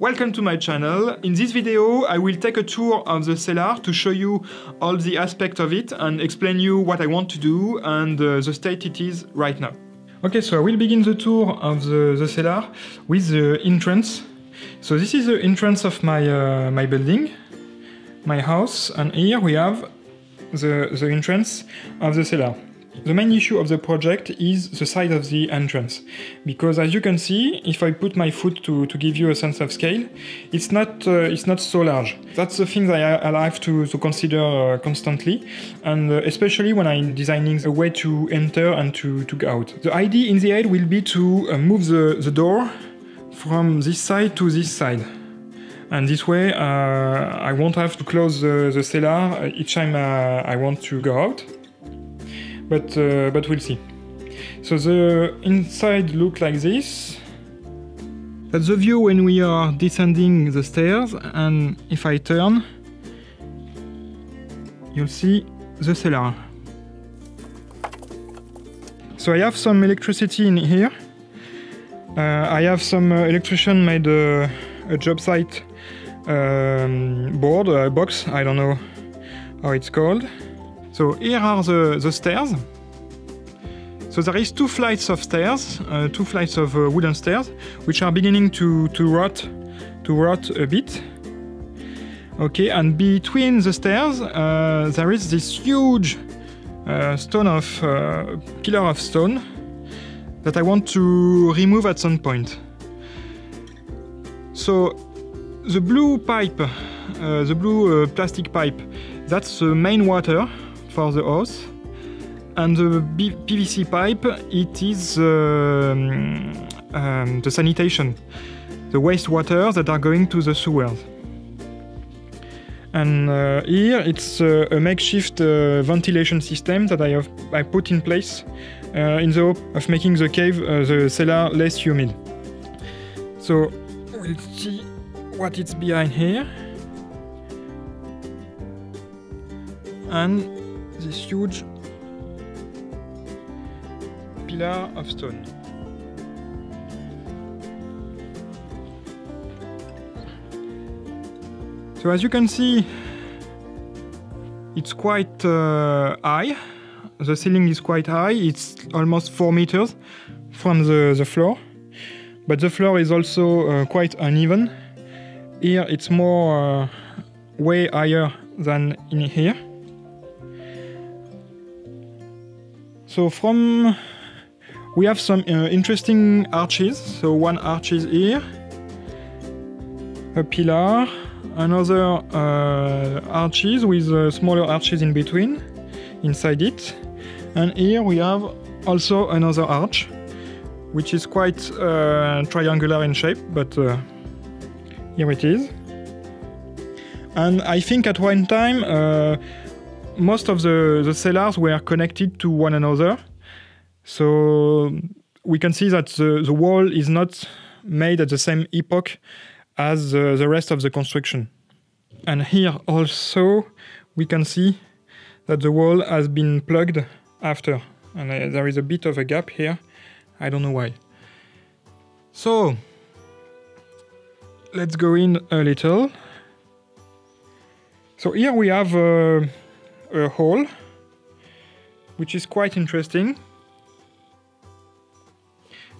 Welcome to my channel. In this video I will take a tour of the cellar to show you all the aspects of it and explain you what I want to do and the state it is right now. Okay, so I will begin the tour of the cellar with the entrance. So this is the entrance of my, my building, my house, and here we have the entrance of the cellar. The main issue of the project is the size of the entrance, because as you can see, if I put my foot to give you a sense of scale, it's not so large. That's the thing that I have to consider constantly, and especially when I'm designing a way to enter and to go out. The idea in the end will be to move the door from this side to this side. And this way I won't have to close the cellar each time I want to go out. But we'll see. So the inside looks like this. That's the view when we are descending the stairs, and if I turn, you'll see the cellar. So I have some electricity in here. I have some electrician made a job site board, a box, I don't know how it's called. So here are the stairs. So there is two flights of stairs, two flights of wooden stairs, which are beginning to rot a bit. Okay, and between the stairs there is this huge pillar of stone that I want to remove at some point. So the blue pipe, the blue plastic pipe, that's the main water for the house, and the PVC pipe, it is the sanitation, the wastewater that are going to the sewers. And here it's a makeshift ventilation system that I put in place in the hope of making the cave, the cellar, less humid. So we'll see what it's behind here. And this huge pillar of stone. So as you can see, it's quite high. The ceiling is quite high. It's almost 4 meters from the floor. But the floor is also quite uneven. Here it's more way higher than in here. So we have some interesting arches. So one arch is here, a pillar, another arches with smaller arches in between, inside it. And here we have also another arch, which is quite triangular in shape, but here it is. And I think at one time most of the cellars were connected to one another. So we can see that the wall is not made at the same epoch as the rest of the construction. And here also we can see that the wall has been plugged after. And there is a bit of a gap here. I don't know why. So let's go in a little. So here we have a hole, which is quite interesting,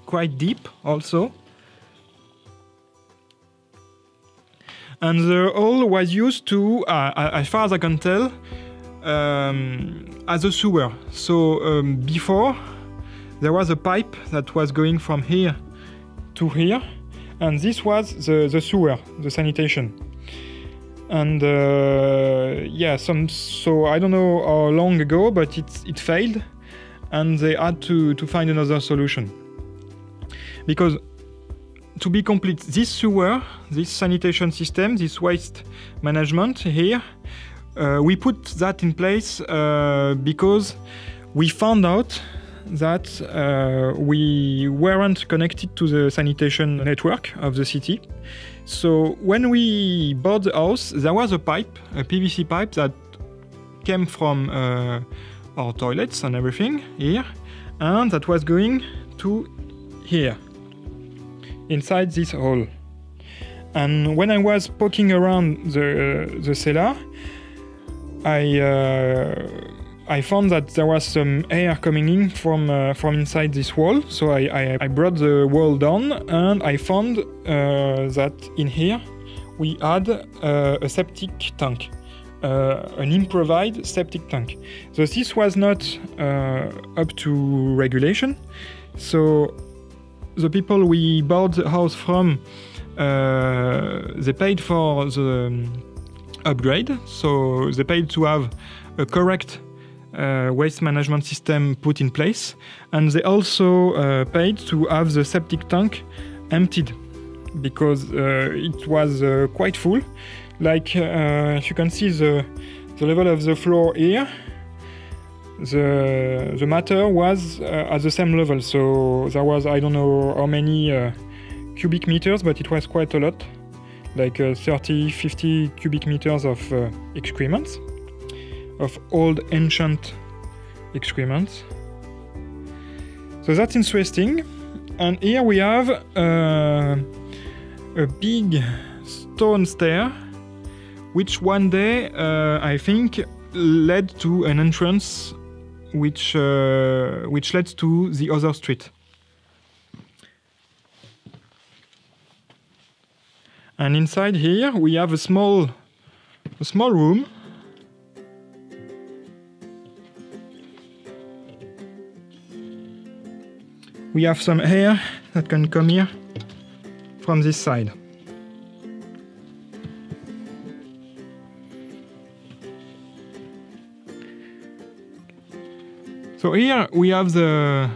quite deep also. And the hole was used to, as far as I can tell, as a sewer. So before, there was a pipe that was going from here to here, and this was the sewer, the sanitation. And yeah, so I don't know how long ago, but it failed, and they had to find another solution. Because to be complete, this sewer, this sanitation system, this waste management here, we put that in place because we found out that we weren't connected to the sanitation network of the city. So when we bought the house, there was a pipe, a PVC pipe that came from our toilets and everything here, and that was going to here, inside this hole. And when I was poking around the cellar, I found that there was some air coming in from inside this wall. So I brought the wall down, and I found that in here we had a septic tank, an improvised septic tank. So this was not up to regulation. So the people we bought the house from, they paid for the upgrade. So they paid to have a correct waste management system put in place, and they also paid to have the septic tank emptied, because it was quite full. Like if you can see the level of the floor here, the matter was at the same level. So there was, I don't know how many cubic meters, but it was quite a lot, like 30-50 cubic meters of excrements, of old ancient excrements. So that's interesting. And here we have a big stone stair, which one day I think led to an entrance which led to the other street. And inside here we have a small room. We have some air that can come here from this side. So here we have the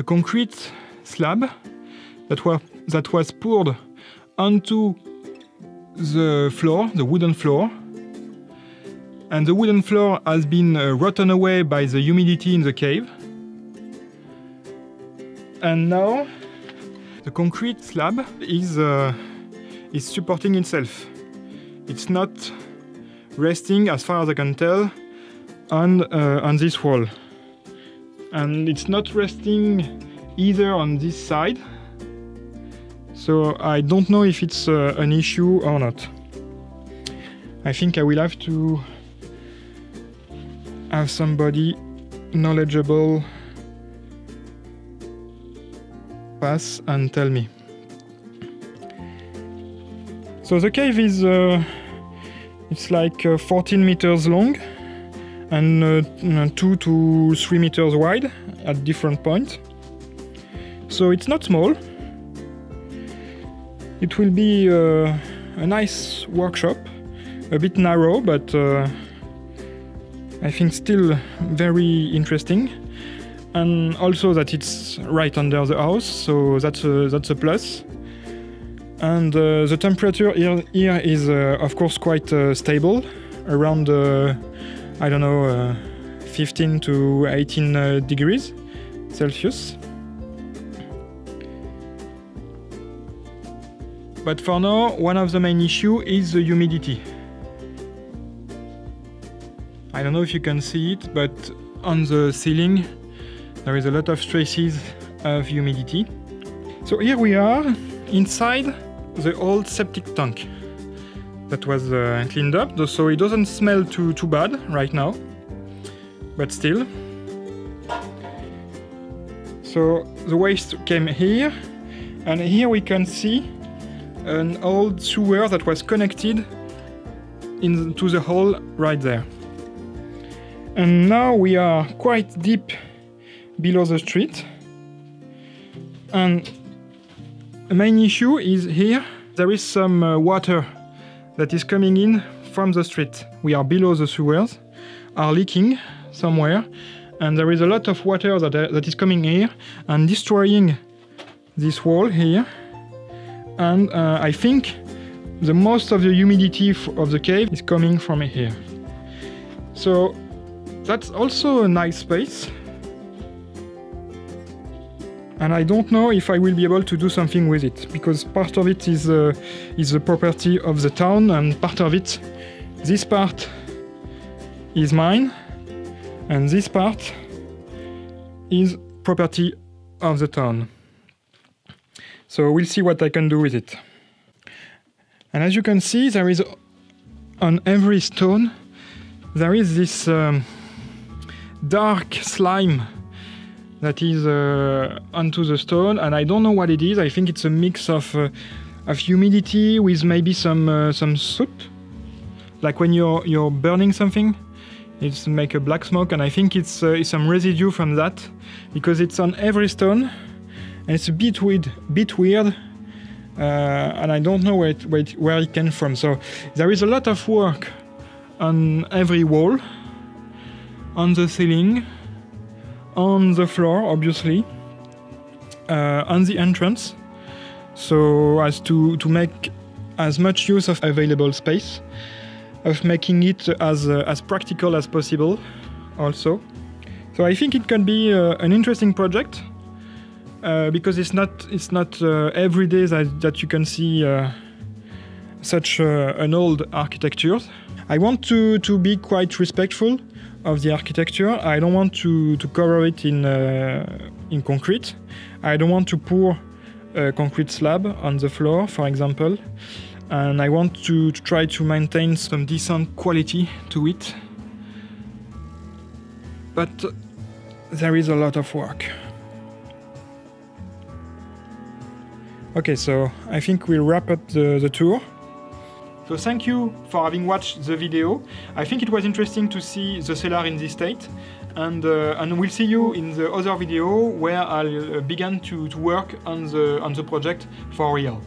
concrete slab that was poured onto the floor, the wooden floor. And the wooden floor has been rotten away by the humidity in the cave. And now the concrete slab is supporting itself. It's not resting, as far as I can tell, on this wall. And it's not resting either on this side. So I don't know if it's an issue or not. I think I will have to have somebody knowledgeable pass and tell me. So the cave is it's like 14 meters long and 2 to 3 meters wide at different points. So it's not small. It will be a nice workshop, a bit narrow, but I think still very interesting. And also that it's right under the house, so that's a plus. And the temperature here is of course quite stable, around I don't know 15 to 18 degrees Celsius. But for now, one of the main issues is the humidity. I don't know if you can see it, but on the ceiling there is a lot of traces of humidity. So here we are inside the old septic tank that was cleaned up, so it doesn't smell too bad right now, but still. So the waste came here, and here we can see an old sewer that was connected into the hole right there. And now we are quite deep below the street, and the main issue is here there is some water that is coming in from the street. We are below the sewers, are leaking somewhere, and there is a lot of water that is coming here and destroying this wall here. And I think the most of the humidity of the cave is coming from here. So that's also a nice space. And I don't know if I will be able to do something with it, because part of it is the property of the town, and part of it, this part is mine, and this part is property of the town. So we'll see what I can do with it. And as you can see, there is on every stone there is this dark slime that is onto the stone, and I don't know what it is. I think it's a mix of humidity with maybe some soot, like when you're burning something, it's make a black smoke, and I think it's some residue from that, because it's on every stone, and it's a bit weird, and I don't know where it came from. So there is a lot of work on every wall, on the ceiling, on the floor, obviously, on the entrance, so as to make as much use of available space, of making it as practical as possible also. So I think it can be an interesting project, because it's not every day that you can see such an old architecture. I want to be quite respectful of the architecture. I don't want to cover it in concrete. I don't want to pour a concrete slab on the floor, for example. And I want to try to maintain some decent quality to it. But there is a lot of work. Okay, so I think we'll wrap up the tour. So thank you for having watched the video. I think it was interesting to see the cellar in this state, and we'll see you in the other video where I'll begin to work on the project for real.